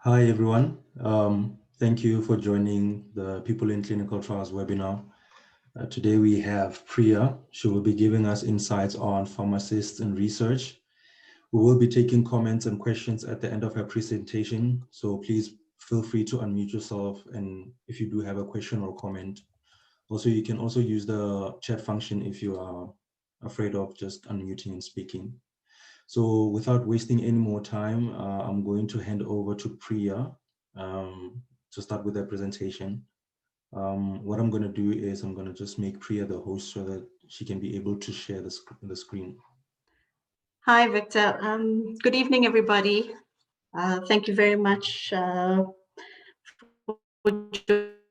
Hi, everyone. Thank you for joining the People in Clinical Trials webinar. Today we have Priya. She will be giving us insights on pharmacists and research. We will be taking comments and questions at the end of her presentation, so please feel free to unmute yourself, and if you do have a question or comment. Also, you can also use the chat function if you are afraid of just unmuting and speaking. So without wasting any more time, I'm going to hand over to Priya to start with their presentation. What I'm going to do is I'm going to just make Priya the host so that she can be able to share the screen. Hi, Victor. Good evening, everybody. Thank you very much for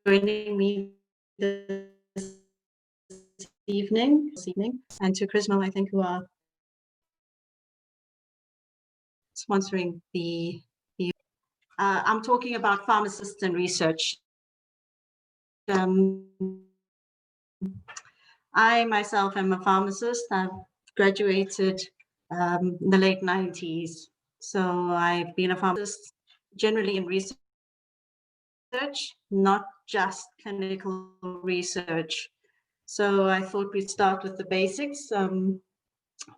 joining me this evening, and to Chrismo, I think, who are sponsoring the I'm talking about pharmacists and research. I myself am a pharmacist. I've graduated in the late 90s. So I've been a pharmacist generally in research, not just clinical research. So I thought we'd start with the basics.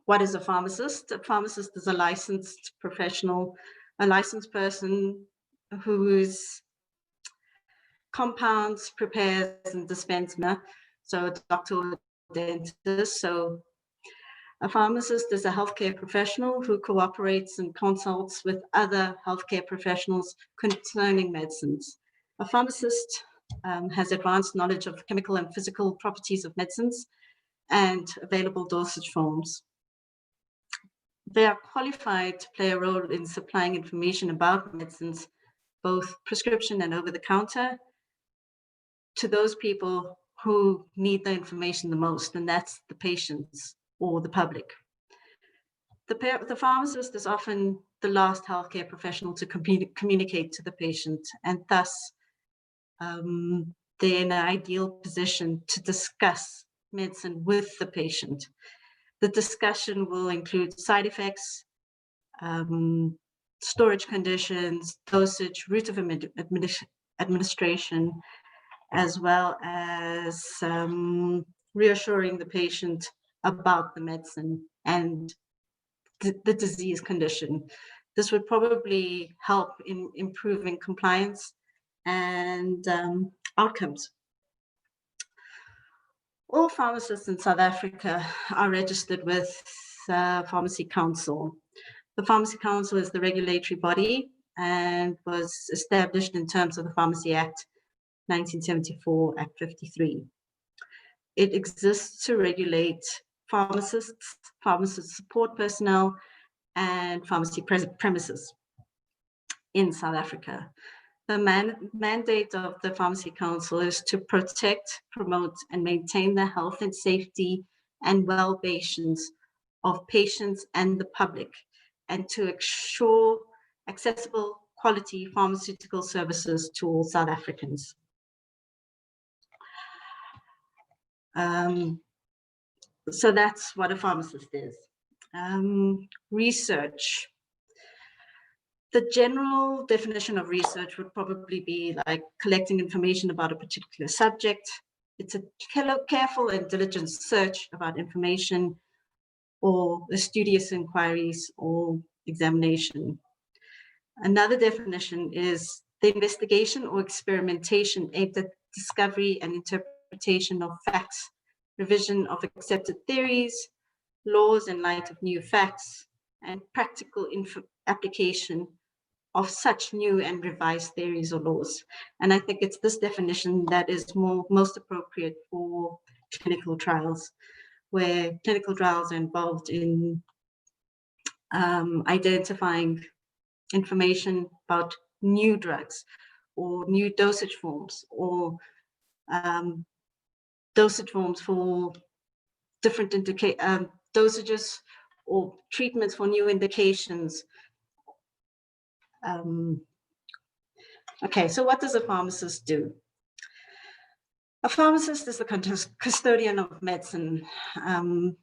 What is a pharmacist? A pharmacist is a licensed professional, a licensed person whose compounds, prepares, and dispenses. So a doctor or dentist. So a pharmacist is a healthcare professional who cooperates and consults with other healthcare professionals concerning medicines. A pharmacist has advanced knowledge of chemical and physical properties of medicines and available dosage forms. They are qualified to play a role in supplying information about medicines, both prescription and over-the-counter, to those people who need the information the most, and that's the patients or the public. The pharmacist is often the last healthcare professional to communicate to the patient, and thus they're in an ideal position to discuss medicine with the patient. The discussion will include side effects, storage conditions, dosage, route of administration, as well as reassuring the patient about the medicine and the disease condition. This would probably help in improving compliance and outcomes. All pharmacists in South Africa are registered with Pharmacy Council. The Pharmacy Council is the regulatory body and was established in terms of the Pharmacy Act 1974, Act 53. It exists to regulate pharmacists, pharmacist support personnel, and pharmacy premises in South Africa. The mandate of the Pharmacy Council is to protect, promote, and maintain the health and safety and well-being of patients and the public, and to ensure accessible, quality pharmaceutical services to all South Africans. So that's what a pharmacist is. Research. The general definition of research would probably be like collecting information about a particular subject. It's a careful and diligent search about information, or a studious inquiries or examination. Another definition is the investigation or experimentation aimed at discovery and interpretation of facts, revision of accepted theories, laws in light of new facts, and practical application of such new and revised theories or laws. And I think it's this definition that is most appropriate for clinical trials, where clinical trials are involved in identifying information about new drugs or new dosage forms, or dosage forms for different dosages or treatments for new indications. Okay, so what does a pharmacist do? A pharmacist is the custodian of medicine, and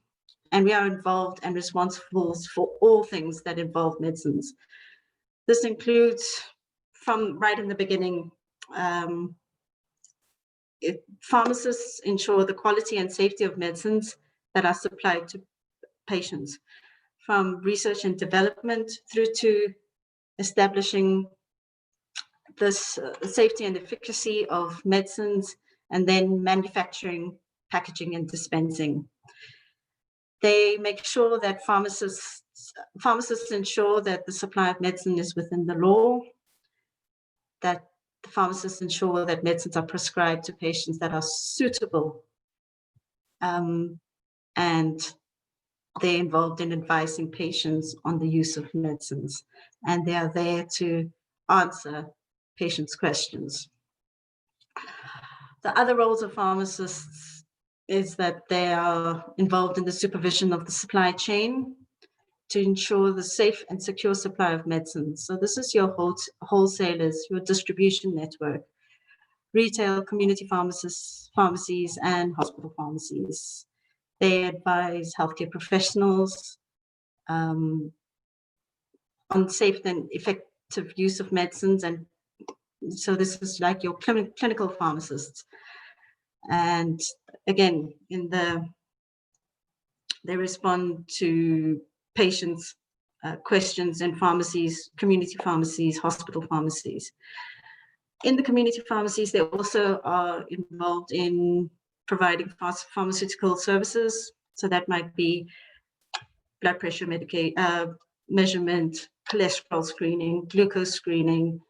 we are involved and responsible for all things that involve medicines. This includes from right in the beginning, pharmacists ensure the quality and safety of medicines that are supplied to patients, from research and development through to establishing this safety and efficacy of medicines, and then manufacturing, packaging, and dispensing. They make sure that pharmacists ensure that the supply of medicine is within the law, that the pharmacists ensure that medicines are prescribed to patients that are suitable, and they're involved in advising patients on the use of medicines, and they are there to answer patients' questions. The other roles of pharmacists is that they are involved in the supervision of the supply chain to ensure the safe and secure supply of medicines. So this is your wholesalers, your distribution network, retail, community pharmacists, pharmacies, and hospital pharmacies. They advise healthcare professionals on safe and effective use of medicines. And so this is like your clinical pharmacists. And again, they respond to patients' questions in pharmacies, community pharmacies, hospital pharmacies. In the community pharmacies, they also are involved in providing pharmaceutical services. So that might be blood pressure measurement, cholesterol screening, glucose screening,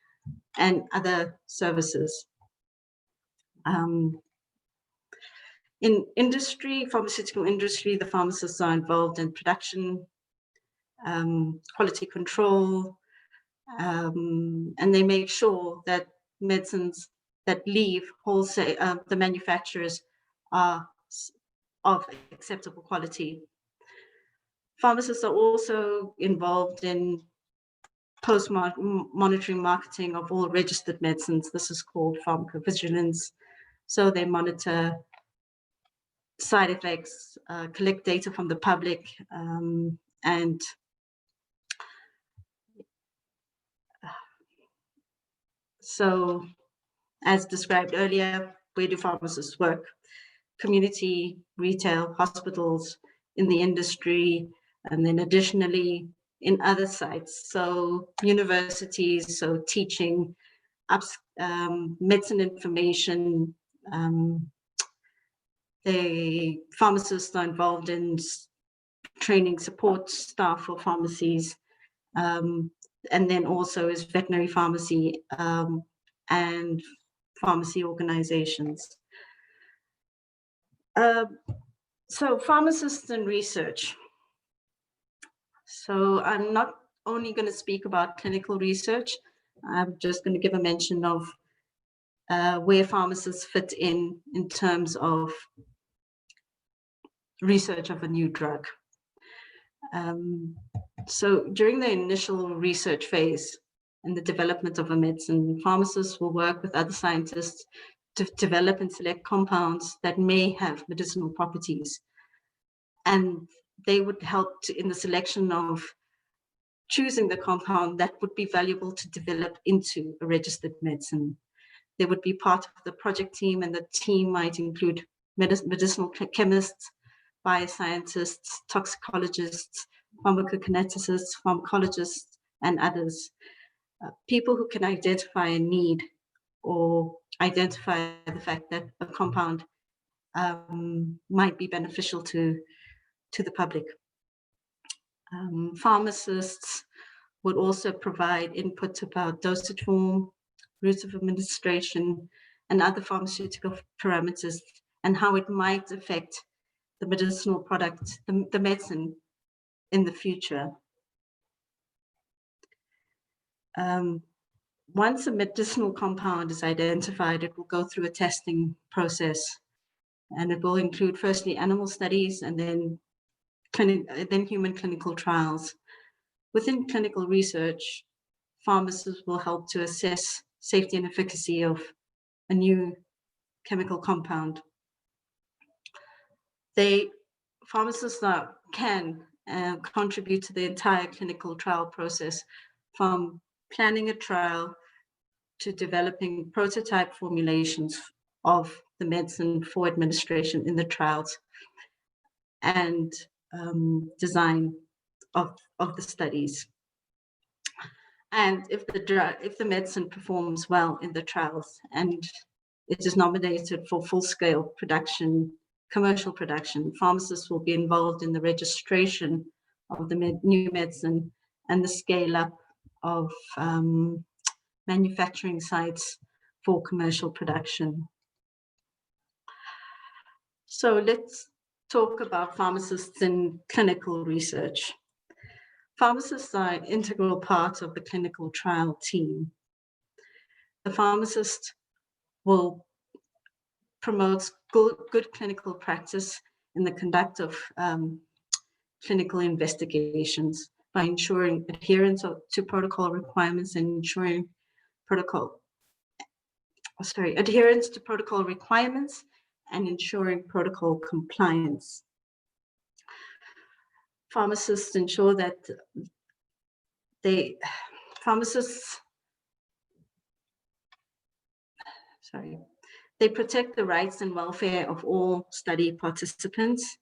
and other services. In industry, pharmaceutical industry, the pharmacists are involved in production, quality control, and they make sure that medicines that leave wholesale, the manufacturers, are of acceptable quality. Pharmacists are also involved in post-monitoring marketing of all registered medicines. This is called pharmacovigilance. So they monitor side effects, collect data from the public, and so, as described earlier, where do pharmacists work? Community, retail, hospitals, in the industry, and then additionally in other sites. So universities, so teaching, medicine information. The pharmacists are involved in training support staff for pharmacies, and then also is veterinary pharmacy and pharmacy organizations. So pharmacists and research. So I'm not only going to speak about clinical research, I'm just going to give a mention of where pharmacists fit in terms of research of a new drug. So during the initial research phase in the development of a medicine, pharmacists will work with other scientists to develop and select compounds that may have medicinal properties. And they would help in the selection of choosing the compound that would be valuable to develop into a registered medicine. They would be part of the project team, and the team might include medicinal chemists, bioscientists, toxicologists, pharmacokineticists, pharmacologists, and others. People who can identify a need or identify the fact that a compound might be beneficial to the public. Pharmacists would also provide input about dosage form, routes of administration, and other pharmaceutical parameters, and how it might affect the medicinal product, the medicine in the future. Once a medicinal compound is identified, it will go through a testing process, and it will include firstly animal studies and then human clinical trials. Within clinical research, pharmacists will help to assess safety and efficacy of a new chemical compound. Pharmacists can contribute to the entire clinical trial process, from planning a trial to developing prototype formulations of the medicine for administration in the trials and design of the studies. And if the medicine performs well in the trials and it is nominated for full-scale production, commercial production, pharmacists will be involved in the registration of the new medicine and the scale-up of manufacturing sites for commercial production. So let's talk about pharmacists in clinical research. Pharmacists are an integral part of the clinical trial team. The pharmacist will promote good clinical practice in the conduct of clinical investigations by ensuring adherence to protocol requirements and ensuring adherence to protocol requirements and ensuring protocol compliance. Pharmacists ensure that they protect the rights and welfare of all study participants.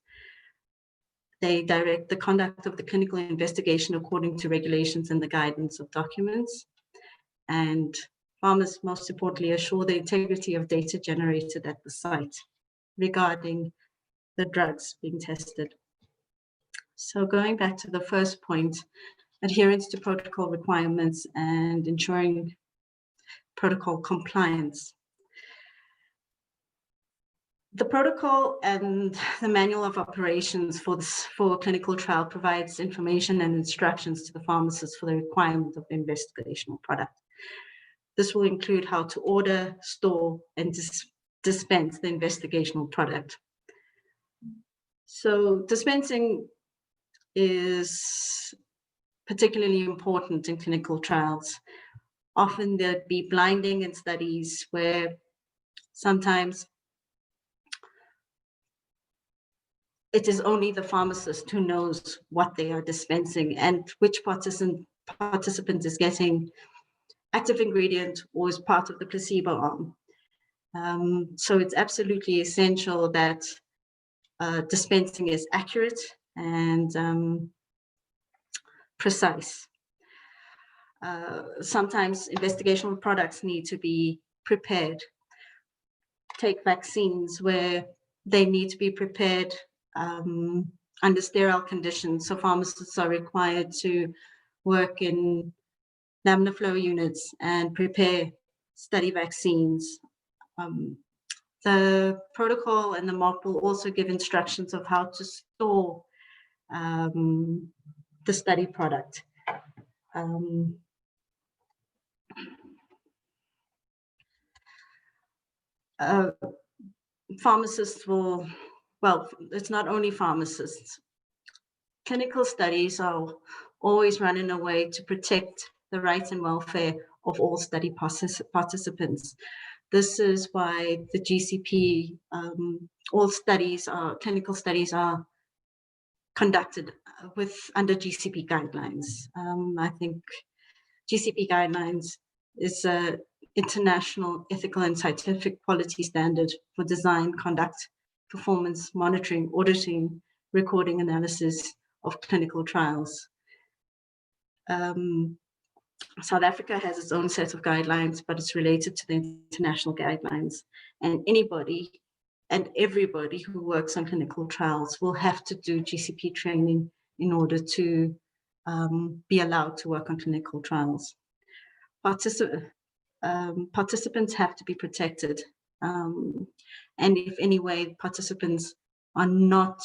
They direct the conduct of the clinical investigation according to regulations and the guidance of documents. And pharmacists, most importantly, assure the integrity of data generated at the site regarding the drugs being tested. So going back to the first point, adherence to protocol requirements and ensuring protocol compliance. The protocol and the manual of operations for a clinical trial provides information and instructions to the pharmacist for the requirement of the investigational product. This will include how to order, store, and dispense the investigational product. So dispensing is particularly important in clinical trials. Often there'd be blinding in studies where sometimes it is only the pharmacist who knows what they are dispensing and which participant is getting active ingredient or is part of the placebo arm. So it's absolutely essential that dispensing is accurate and precise. Sometimes investigational products need to be prepared. Take vaccines where they need to be prepared under sterile conditions. So pharmacists are required to work in laminar flow units and prepare study vaccines. The protocol and the MOP will also give instructions of how to store the study product. Pharmacists will, well, it's not only pharmacists. Clinical studies are always run in a way to protect the rights and welfare of all study participants. This is why the GCP, all studies clinical studies are conducted under GCP guidelines. I think GCP guidelines is an international ethical and scientific quality standard for design, conduct, performance, monitoring, auditing, recording, analysis of clinical trials. South Africa has its own set of guidelines, but it's related to the international guidelines. And anybody and everybody who works on clinical trials will have to do GCP training in order to be allowed to work on clinical trials. Participants have to be protected. And if any way participants are not,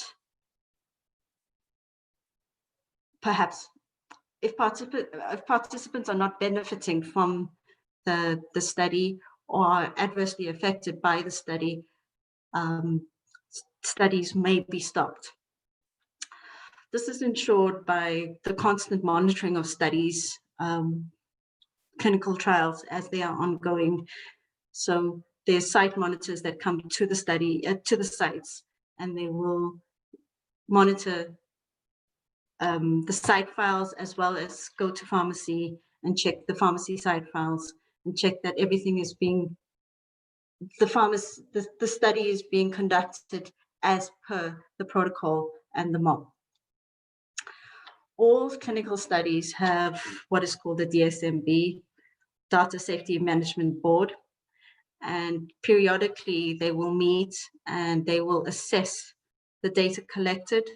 perhaps, if participants are not benefiting from the study or are adversely affected by the study, studies may be stopped. This is ensured by the constant monitoring of studies, clinical trials as they are ongoing. So there's site monitors that come to the study, to the sites, and they will monitor the site files as well as go to pharmacy and check the pharmacy site files and check that everything is being, the study is being conducted as per the protocol and the MOB. All clinical studies have what is called the DSMB, Data Safety Management Board, and periodically they will meet and they will assess the data collected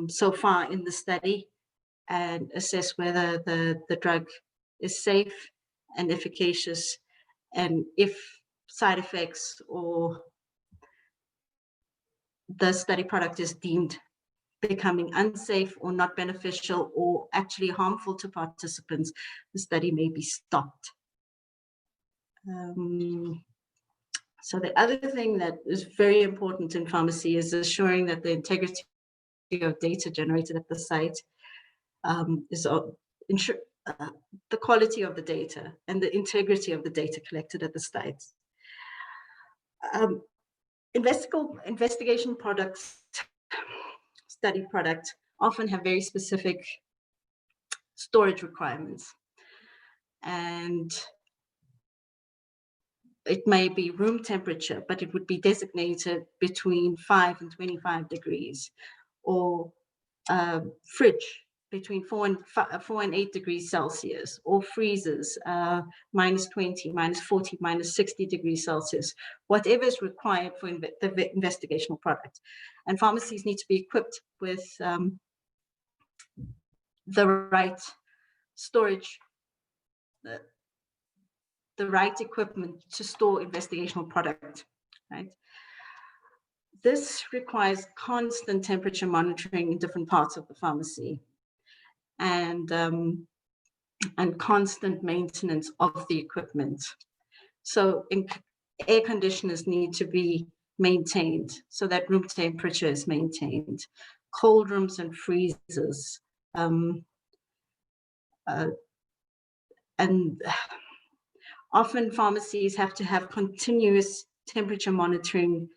so far in the study and assess whether the drug is safe and efficacious, and if side effects or the study product is deemed becoming unsafe or not beneficial or actually harmful to participants, the study may be stopped. So the other thing that is very important in pharmacy is assuring that the integrity of data generated at the site is the quality of the data and the integrity of the data collected at the sites. Investigation products, study products often have very specific storage requirements, and it may be room temperature, but it would be designated between 5 and 25 degrees, or fridge between 4 and 8 degrees Celsius, or freezers minus 20, minus 40, minus 60 degrees Celsius, whatever is required for the investigational product. And pharmacies need to be equipped with the right storage, the right equipment to store investigational product, right? This requires constant temperature monitoring in different parts of the pharmacy, and constant maintenance of the equipment. So air conditioners need to be maintained so that room temperature is maintained. Cold rooms and freezers. And often pharmacies have to have continuous temperature monitoring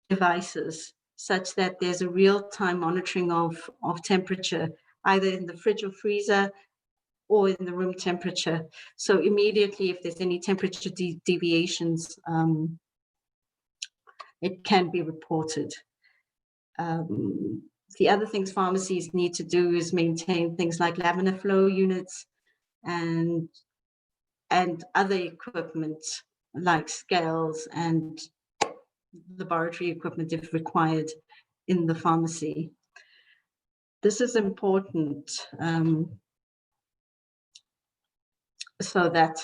devices such that there's a real-time monitoring of temperature, either in the fridge or freezer or in the room temperature. So immediately, if there's any temperature deviations, it can be reported. The other things pharmacies need to do is maintain things like laminar flow units and other equipment like scales and laboratory equipment if required in the pharmacy. This is important so that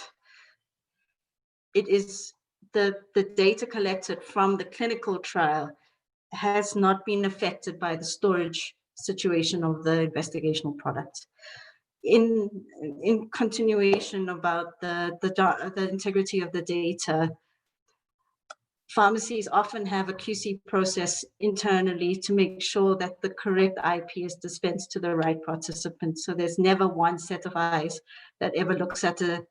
it is the data collected from the clinical trial has not been affected by the storage situation of the investigational product. In continuation about the integrity of the data, pharmacies often have a QC process internally to make sure that the correct IP is dispensed to the right participant. So there's never one set of eyes that ever looks at a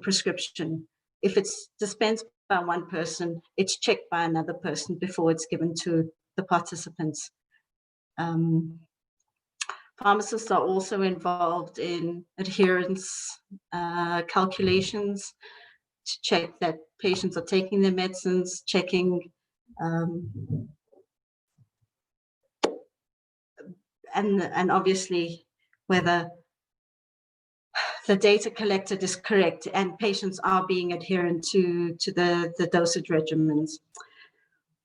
prescription. If it's dispensed by one person, it's checked by another person before it's given to the participants. Pharmacists are also involved in adherence calculations to check that patients are taking their medicines, checking and obviously whether the data collected is correct and patients are being adherent to the dosage regimens.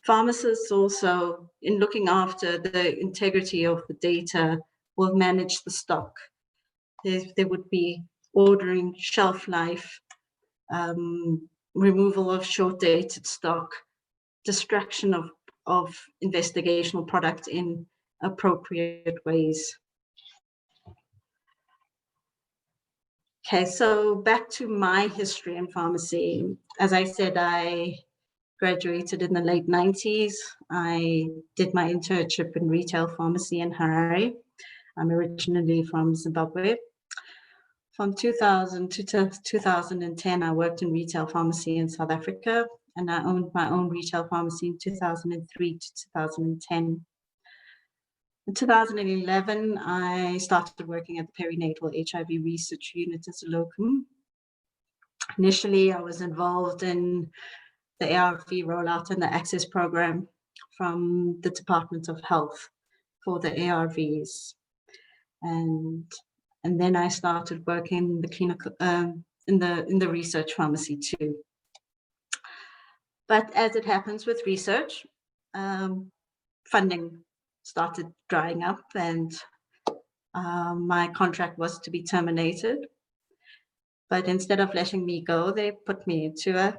Pharmacists also, in looking after the integrity of the data, will manage the stock. They would be ordering shelf life, removal of short-dated stock, destruction of investigational product in appropriate ways. Okay, so back to my history in pharmacy. As I said, I graduated in the late 90s. I did my internship in retail pharmacy in Harare. I'm originally from Zimbabwe. From 2000 to 2010, I worked in retail pharmacy in South Africa, and I owned my own retail pharmacy in 2003 to 2010. In 2011, I started working at the perinatal HIV research unit as a locum. Initially, I was involved in the ARV rollout and the access program from the Department of Health for the ARVs. And then I started working in the clinical, in the research pharmacy too. But as it happens with research, funding started drying up, and my contract was to be terminated. But instead of letting me go, they put me into a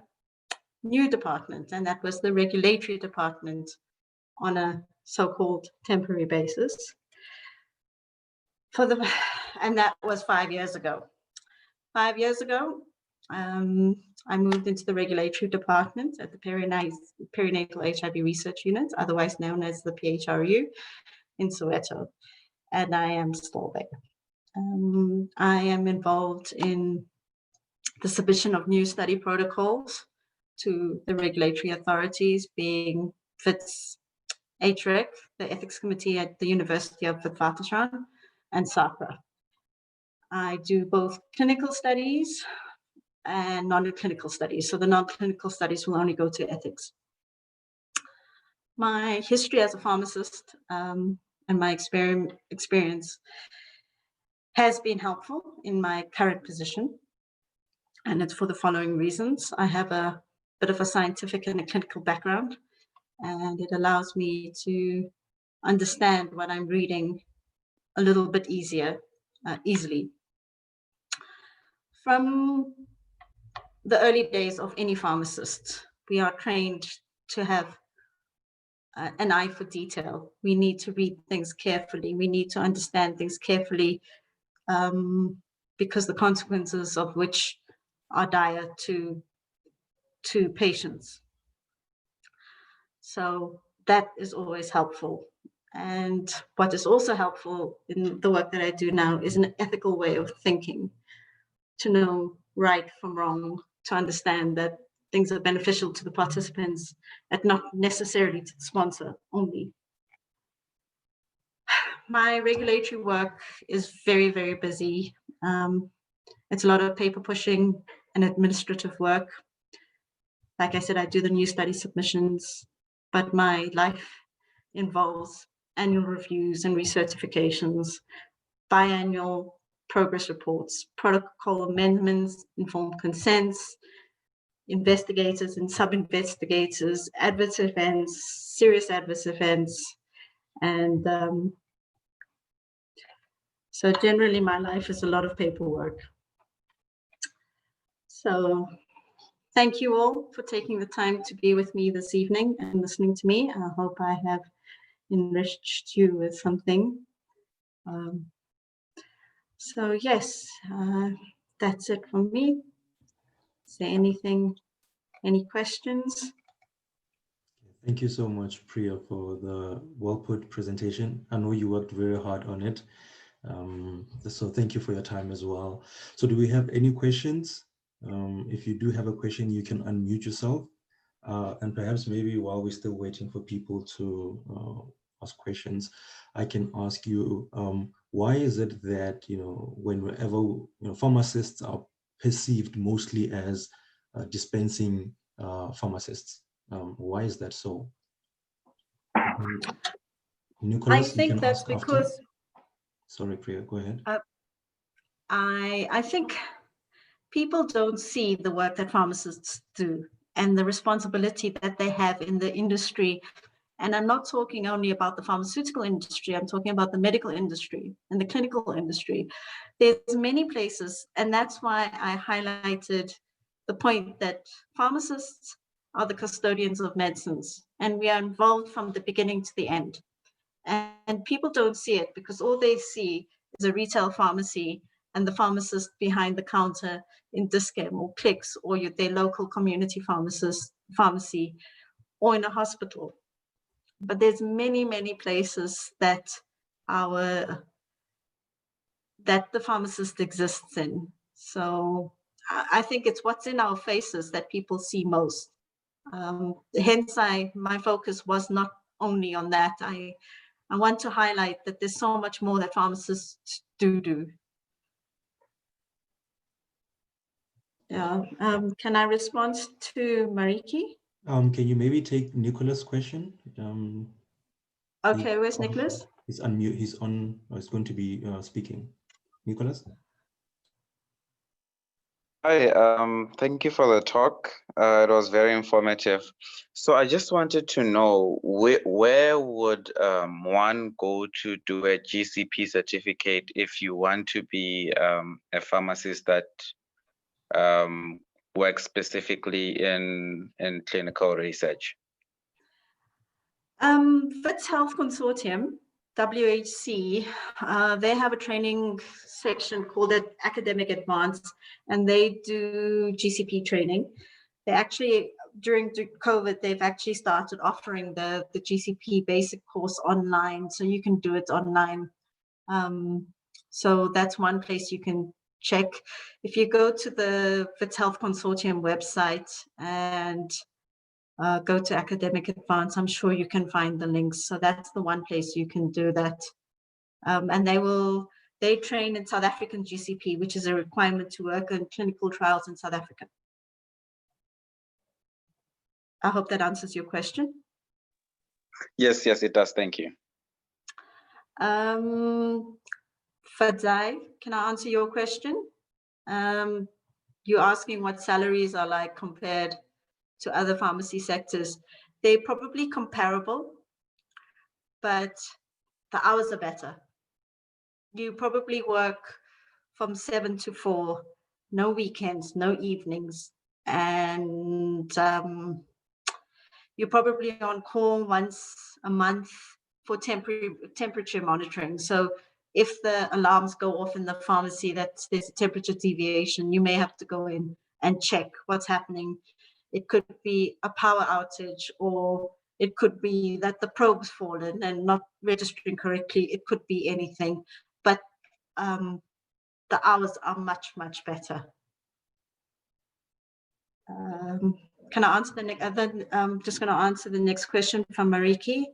new department, and that was the regulatory department on a so-called temporary basis. And that was 5 years ago. 5 years ago, I moved into the regulatory department at the perinatal HIV research unit, otherwise known as the PHRU in Soweto, and I am still there. I am involved in the submission of new study protocols to the regulatory authorities, being FITS, HREC, the Ethics Committee at the University of Witwatersrand, and SAPRA. I do both clinical studies and non-clinical studies. So the non-clinical studies will only go to ethics. My history as a pharmacist and my experience has been helpful in my current position. And it's for the following reasons. I have a bit of a scientific and a clinical background, and it allows me to understand what I'm reading a little bit easily. From the early days of any pharmacist, we are trained to have an eye for detail. We need to read things carefully. We need to understand things carefully because the consequences of which are dire to patients. So that is always helpful. And what is also helpful in the work that I do now is an ethical way of thinking, to know right from wrong, to understand that things are beneficial to the participants and not necessarily to the sponsor only. My regulatory work is very, very busy. It's a lot of paper pushing and administrative work. Like I said, I do the new study submissions, but my life involves annual reviews and recertifications, biannual progress reports, protocol amendments, informed consents, investigators and sub-investigators, adverse events, serious adverse events, and so generally my life is a lot of paperwork. So thank you all for taking the time to be with me this evening and listening to me. I hope I have enriched you with something. So yes, that's it from me. Is there anything, any questions? Thank you so much, Priya, for the well-put presentation. I know you worked very hard on it. So thank you for your time as well. So do we have any questions? If you do have a question, you can unmute yourself. And perhaps maybe while we're still waiting for people to ask questions, I can ask you, why is it that, whenever, pharmacists are perceived mostly as dispensing pharmacists? Why is that so? Nicholas, I think that's because... After. Sorry, Priya, go ahead. I think people don't see the work that pharmacists do and the responsibility that they have in the industry. And I'm not talking only about the pharmaceutical industry, I'm talking about the medical industry and the clinical industry. There's many places, and that's why I highlighted the point that pharmacists are the custodians of medicines, and we are involved from the beginning to the end. And people don't see it because all they see is a retail pharmacy and the pharmacist behind the counter in Dischem or Clicks or their local community pharmacy or in a hospital. But there's many, many places that the pharmacist exists in. So I think it's what's in our faces that people see most. Hence, my focus was not only on that. I want to highlight that there's so much more that pharmacists do. Yeah. Can I respond to Mariki? Can you maybe take Nicholas' question? Okay, where's Nicholas? He's unmute. He's on. He's going to be speaking. Nicholas. Hi, thank you for the talk. It was very informative. So I just wanted to know where would one go to do a GCP certificate if you want to be a pharmacist that works specifically in clinical research? Wits Health Consortium, WHC, they have a training section called it Academic Advanced, and they do GCP training. They actually, during COVID, they've actually started offering the GCP basic course online, so you can do it online. So that's one place you can check. If you go to the Wits Health Consortium website and go to Academic Advance, I'm sure you can find the links. So that's the one place you can do that. And they train in South African GCP, which is a requirement to work in clinical trials in South Africa. I hope that answers your question. Yes, it does. Thank you. Fadzai, can I answer your question? You're asking what salaries are like compared to other pharmacy sectors. They're probably comparable, but the hours are better. You probably work from 7 to 4, no weekends, no evenings, and you're probably on call once a month for temperature monitoring. So if the alarms go off in the pharmacy that there's a temperature deviation, you may have to go in and check what's happening. It could be a power outage, or it could be that the probe's fallen and not registering correctly. It could be anything, but the hours are much, much better. Can I answer the next? I'm just going to answer the next question from Mariki.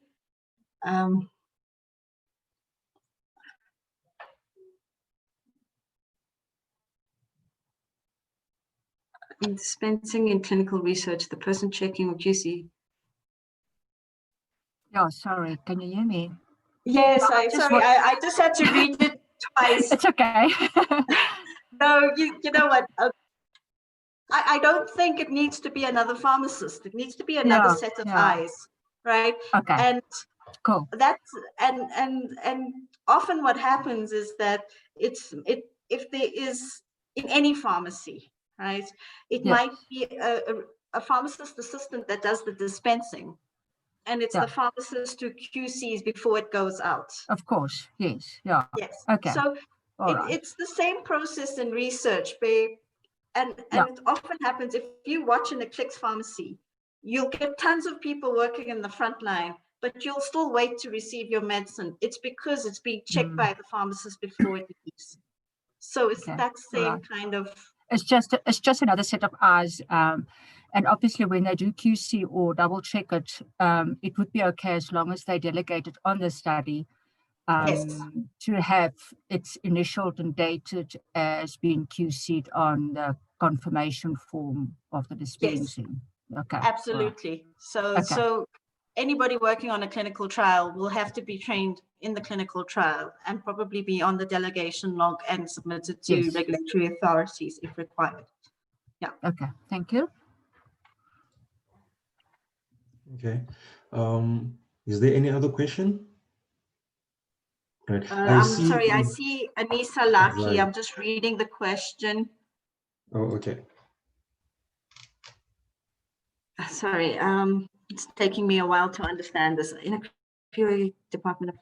In dispensing in clinical research, the person checking or QC. Yeah, sorry, can you hear me? Yes, I just had to read it twice. It's okay. No, you know what? I don't think it needs to be another pharmacist. It needs to be another set of eyes, right? Okay. And cool. That's and often what happens is that if there is in any pharmacy, right? It might be a pharmacist assistant that does the dispensing, and it's the pharmacist who QCs before it goes out. Of course, yes, yeah. Yes. Okay. So it's the same process in research, and it often happens if you watch in a Clicks pharmacy, you'll get tons of people working in the front line, but you'll still wait to receive your medicine. It's because it's being checked by the pharmacist before it leaves. So it's that same kind of. It's just another set of eyes. And obviously when they do QC or double check it, it would be okay as long as they delegate it on the study to have its initialed and dated as being QC'd on the confirmation form of the dispensing. Okay. Absolutely. So anybody working on a clinical trial will have to be trained in the clinical trial and probably be on the delegation log and submitted to regulatory authorities if required. Yeah. Okay. Thank you. Okay. Is there any other question? Right. I'm sorry, I see Anissa Laki. I'm just reading the question. Oh, okay. Sorry, it's taking me a while to understand this. In a purely Department of.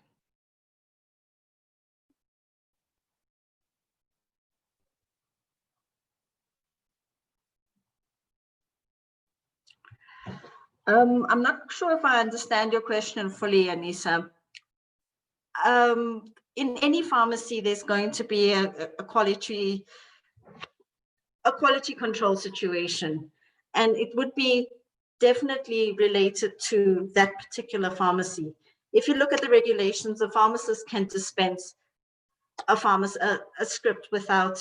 I'm not sure if I understand your question fully, Anissa. In any pharmacy, there's going to be a quality control situation, and it would be definitely related to that particular pharmacy. If you look at the regulations, a pharmacist can dispense a script without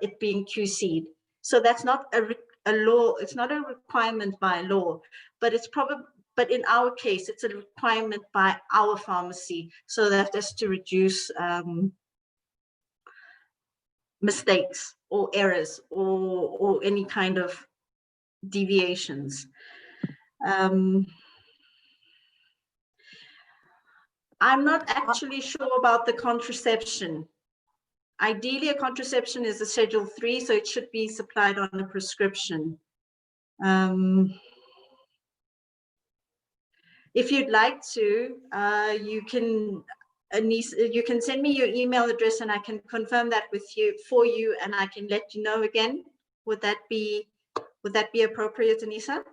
it being QC'd. So that's not a law. It's not a requirement by law, but it's probably, but in our case, it's a requirement by our pharmacy. So that is to reduce mistakes or errors or any kind of deviations. I'm not actually sure about the contraception. Ideally, a contraception is a Schedule 3, so it should be supplied on a prescription. If you'd like to, you can send me your email address and I can confirm that with you and I can let you know again. Would that be appropriate, Anissa?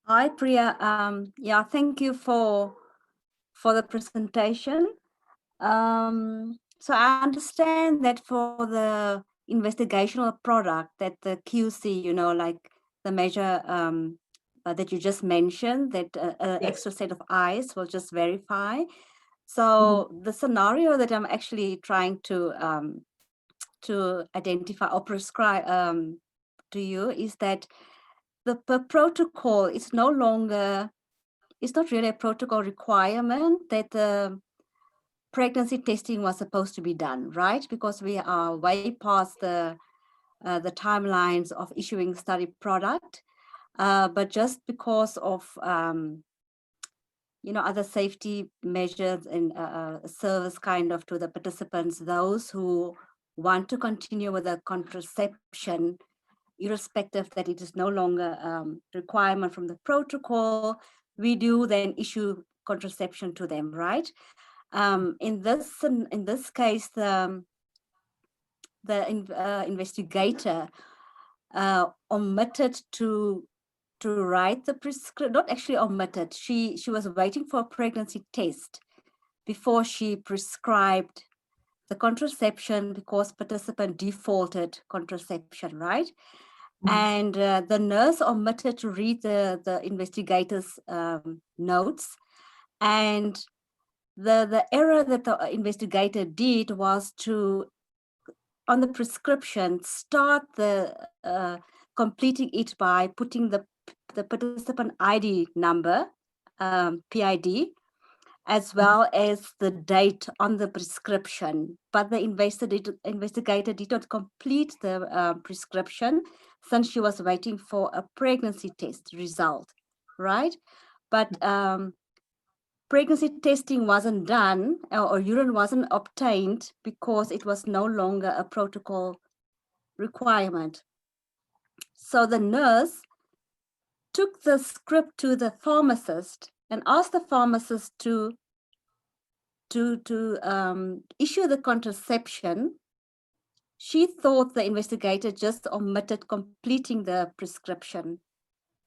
Hi, Priya. Yeah, thank you for the presentation. So I understand that for the investigational product that the QC, like the measure that you just mentioned, that Yes. extra set of eyes will just verify. So the scenario that I'm actually trying to identify or prescribe to you is that the protocol is no longer, it's not really a protocol requirement that the pregnancy testing was supposed to be done, right? Because we are way past the timelines of issuing study product, but just because of other safety measures and service kind of to the participants, those who want to continue with the contraception, irrespective that it is no longer requirement from the protocol, we do then issue contraception to them, right? In this case, the investigator omitted to write the prescription. Not actually omitted. She was waiting for a pregnancy test before she prescribed the contraception because participant defaulted contraception, right? And the nurse omitted to read the investigator's notes, and the error that the investigator did was to, on the prescription, start the completing it by putting the participant ID number, PID, as well as the date on the prescription. But the investigator did not complete the prescription since she was waiting for a pregnancy test result, right? But pregnancy testing wasn't done, or urine wasn't obtained because it was no longer a protocol requirement. So the nurse took the script to the pharmacist and asked the pharmacist to issue the contraception. She thought the investigator just omitted completing the prescription,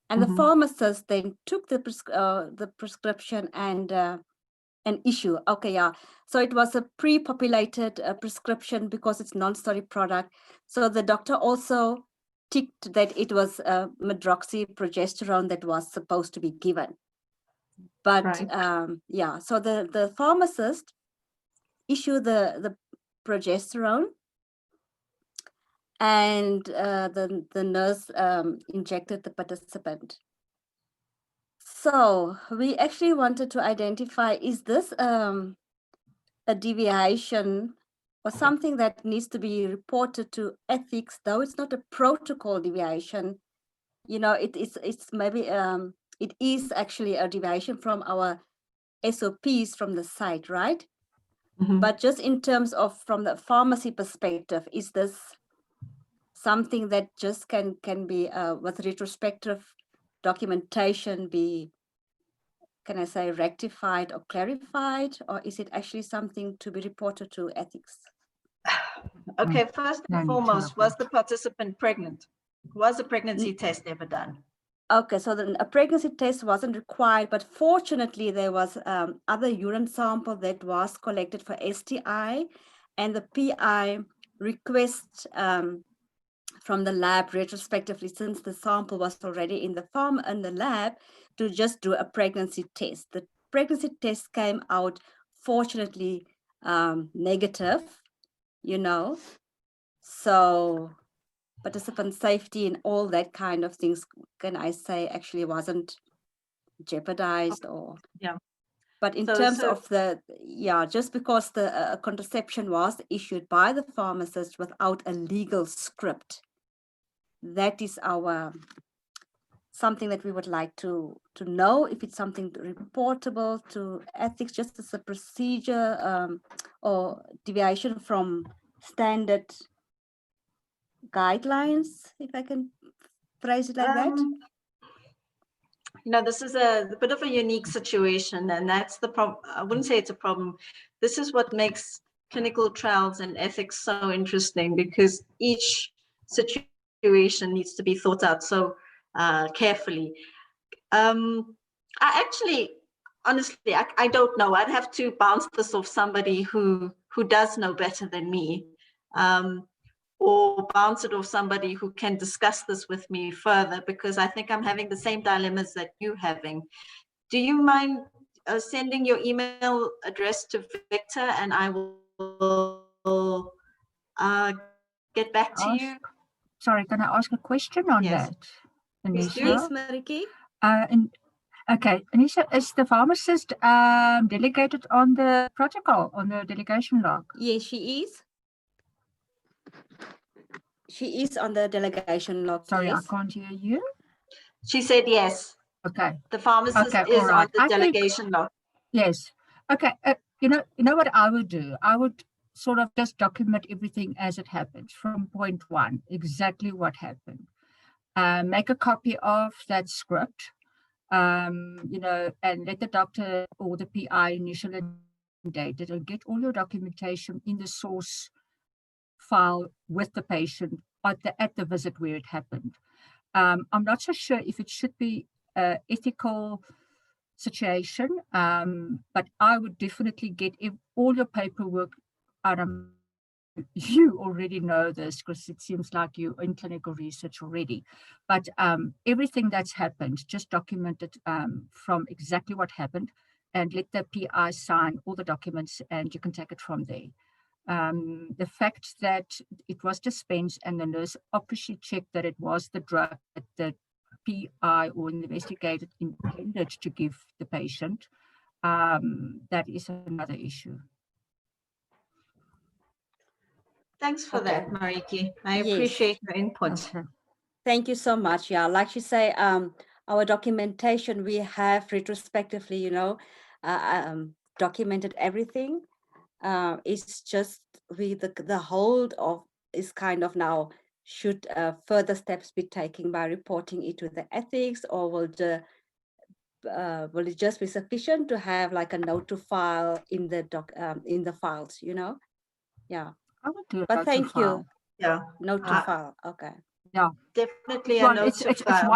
and the pharmacist then took the prescription and issue. Okay, yeah. So it was a pre-populated prescription because it's non-study product. So the doctor also ticked that it was medroxyprogesterone that was supposed to be given. But Right. yeah, so the pharmacist issued the progesterone, and the nurse injected the participant. So we actually wanted to identify, is this a deviation or something that needs to be reported to ethics, though it's not a protocol deviation? It's maybe it is actually a deviation from our SOPs from the site, right? But just in terms of from the pharmacy perspective, is this something that just can be with retrospective documentation be, can I say, rectified or clarified, or is it actually something to be reported to ethics? Okay, first and foremost, was the participant pregnant? Was a pregnancy test ever done? Okay, so then a pregnancy test wasn't required, but fortunately there was other urine sample that was collected for STI, and the PI request from the lab retrospectively, since the sample was already in the lab, to just do a pregnancy test. The pregnancy test came out fortunately negative, So, participant safety and all that kind of things, can I say, actually wasn't jeopardized or. Yeah. But in So- terms so- of the, just because the contraception was issued by the pharmacist without a legal script, that is our something that we would like to know if it's something reportable to ethics, just as a procedure or deviation from standard guidelines, if I can phrase it like that. You know, this is a bit of a unique situation, and that's the problem. I wouldn't say it's a problem. This is what makes clinical trials and ethics so interesting, because each situation needs to be thought out so carefully. I actually, honestly, I don't know. I'd have to bounce this off somebody who does know better than me. Or bounce it off somebody who can discuss this with me further, because I think I'm having the same dilemmas that you're having. Do you mind sending your email address to Victor, and I will get back to you? Sorry, can I ask a question on Yes. that, Please do. Anisha? Yes, Mariki? Okay, Anisha, is the pharmacist delegated on the protocol, on the delegation log? Yes, she is. She is on the delegation log. Sorry, yes. I can't hear you. She said yes. Okay. The pharmacist Okay, is all right. on the delegation log. Yes. Okay. You know what I would do? I would sort of just document everything as it happens from point one, exactly what happened. Make a copy of that script, you know, and let the doctor or the PI initially date it, and get all your documentation in the source file with the patient at the visit where it happened. I'm not so sure if it should be ethical situation, but I would definitely get all your paperwork out of. You already know this because it seems like you're in clinical research already, but everything that's happened, just document it from exactly what happened, and let the PI sign all the documents, and you can take it from there. The fact that it was dispensed and the nurse obviously checked that it was the drug that the PI or investigator intended to give the patient, that is another issue. Thanks for Okay. that, Mariki. I Yes. appreciate your input. Okay. Thank you so much. Yeah, like you say, our documentation, we have retrospectively, you know, documented everything. It's just the hold of is kind of now, should further steps be taken by reporting it to the ethics, or will it just be sufficient to have like a note to file in the files, you know? Yeah. I would do a But note to thank file. you. Yeah, Note to file. Okay. Yeah. definitely a Well, note it's to it's file.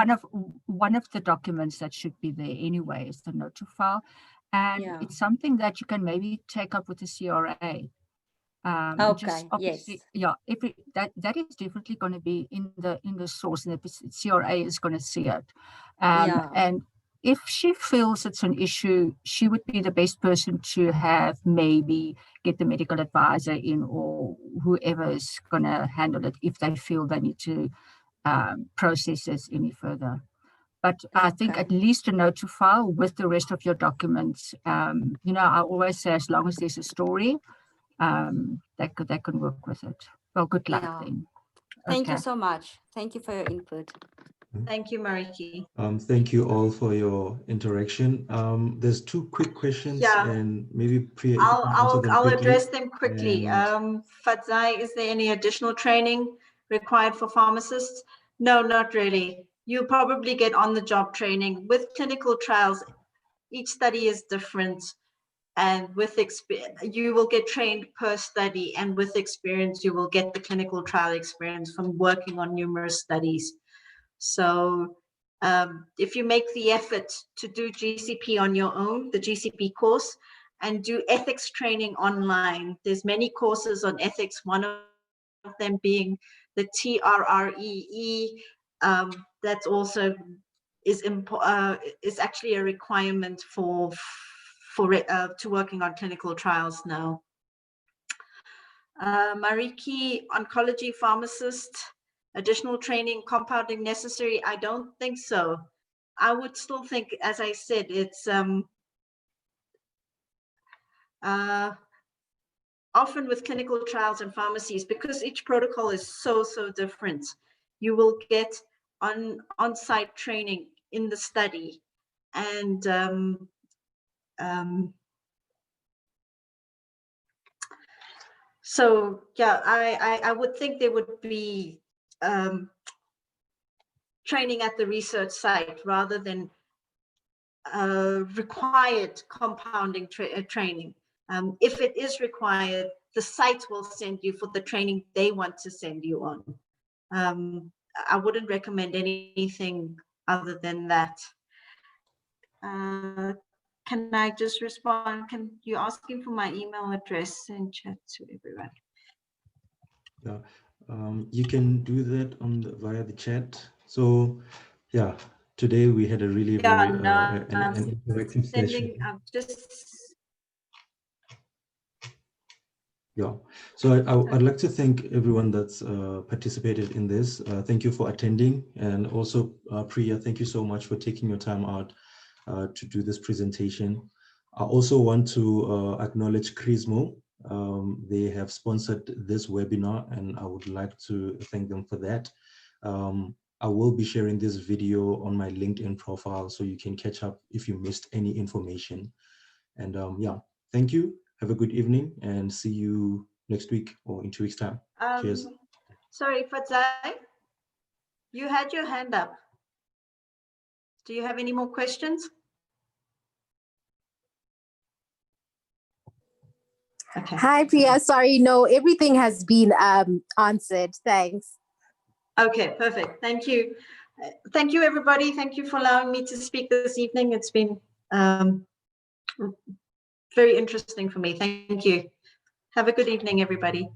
one of the documents that should be there anyway, is the note to file, and Yeah. it's something that you can maybe take up with the CRA. Okay, Just obviously, yes. yeah, that is definitely going to be in the source, and the CRA is going to see it. Yeah. And if she feels it's an issue, she would be the best person to have, maybe get the medical advisor in, or whoever is going to handle it if they feel they need to process this any further. But I think Okay. at least a note to file with the rest of your documents. You know, I always say, as long as there's a story, they can work with it. Well, good luck Yeah. then. Thank you Okay. so much. Thank you for your input. Thank you, Mariki. Thank you all for your interaction. There's two quick questions, Yeah. and maybe Priya, if you can answer them I'll quickly. address them quickly. And- Fadzai, is there any additional training required for pharmacists? No, not really. You probably get on-the-job training. With clinical trials, each study is different, and with experience, you will get trained per study, and with experience, you will get the clinical trial experience from working on numerous studies. So if you make the effort to do GCP on your own, the GCP course, and do ethics training online, there's many courses on ethics, one of them being the TRREE. That's also is actually a requirement for to working on clinical trials now. Mariki, oncology pharmacist. additional training, compounding necessary? I don't think so. I would still think, as I said, it's often with clinical trials and pharmacies, because each protocol is so different, you will get on-site training in the study. And so, yeah, I would think there would be training at the research site rather than required compounding training. If it is required, the site will send you for the training they want to send you on. I wouldn't recommend anything other than that. Can I just respond? Can you asking for my email address and chat to everyone? Yeah, you can do that via the chat. So, yeah, today we had a really very an interactive session. Yeah, so I'd like to thank everyone that's participated in this. Thank you for attending, and also Priya, thank you so much for taking your time out to do this presentation. I also want to acknowledge Crismo. They have sponsored this webinar, and I would like to thank them for that. I will be sharing this video on my LinkedIn profile so you can catch up if you missed any information. And yeah, thank you. Have a good evening and see you next week or in 2 weeks' time. Cheers. Sorry, Fatzai, you had your hand up. Do you have any more questions? Okay. Hi, Priya. Sorry, no, everything has been answered. Thanks. Okay, perfect. Thank you. Thank you, everybody. Thank you for allowing me to speak this evening. It's been very interesting for me. Thank you. Have a good evening, everybody.